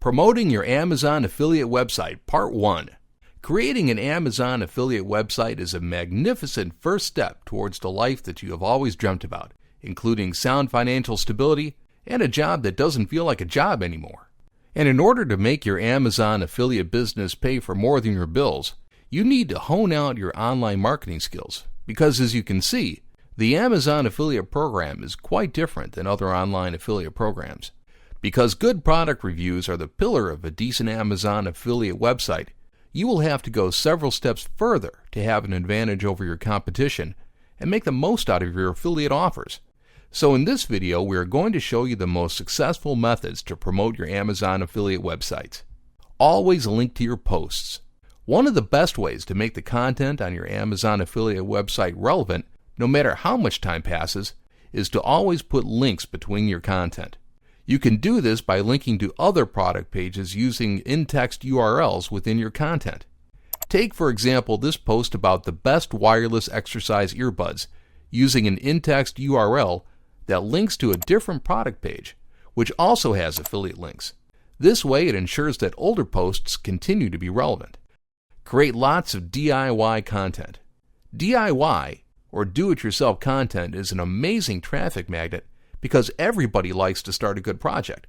Promoting your Amazon affiliate website, Part 1. Creating an Amazon affiliate website is a magnificent first step towards the life that you have always dreamt about, including sound financial stability and a job that doesn't feel like a job anymore. And in order to make your Amazon affiliate business pay for more than your bills, you need to hone out your online marketing skills, because as you can see, the Amazon affiliate program is quite different than other online affiliate programs. Because good product reviews are the pillar of a decent Amazon affiliate website, you will have to go several steps further to have an advantage over your competition and make the most out of your affiliate offers. So in this video, we are going to show you the most successful methods to promote your Amazon affiliate websites. Always link to your posts. One of the best ways to make the content on your Amazon affiliate website relevant, no matter how much time passes, is to always put links between your content. You can do this by linking to other product pages using in-text URLs within your content. Take, for example, this post about the best wireless exercise earbuds using an in-text URL that links to a different product page, which also has affiliate links. This way it ensures that older posts continue to be relevant. Create lots of DIY content. DIY, or do-it-yourself content, is an amazing traffic magnet because everybody likes to start a good project.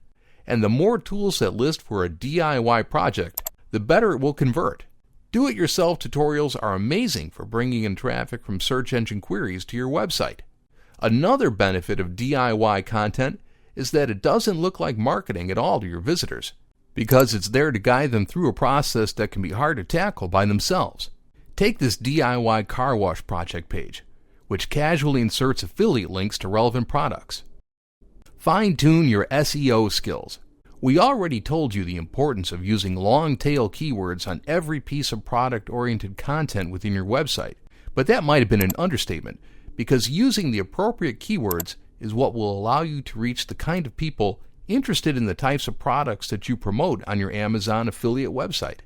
And the more tools that list for a DIY project, the better it will convert. Do-it-yourself tutorials are amazing for bringing in traffic from search engine queries to your website. Another benefit of DIY content is that it doesn't look like marketing at all to your visitors, because it's there to guide them through a process that can be hard to tackle by themselves. Take this DIY car wash project page, which casually inserts affiliate links to relevant products. Fine-tune your SEO skills. We already told you the importance of using long-tail keywords on every piece of product-oriented content within your website, but that might have been an understatement, because using the appropriate keywords is what will allow you to reach the kind of people interested in the types of products that you promote on your Amazon affiliate website.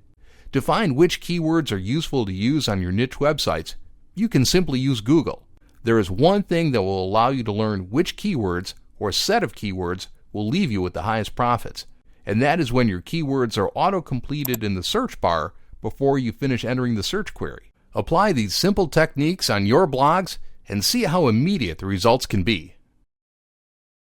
To find which keywords are useful to use on your niche websites, you can simply use Google. There is one thing that will allow you to learn which keywords or set of keywords will leave you with the highest profits, and that is when your keywords are auto-completed in the search bar before you finish entering the search query. Apply these simple techniques on your blogs and see how immediate the results can be.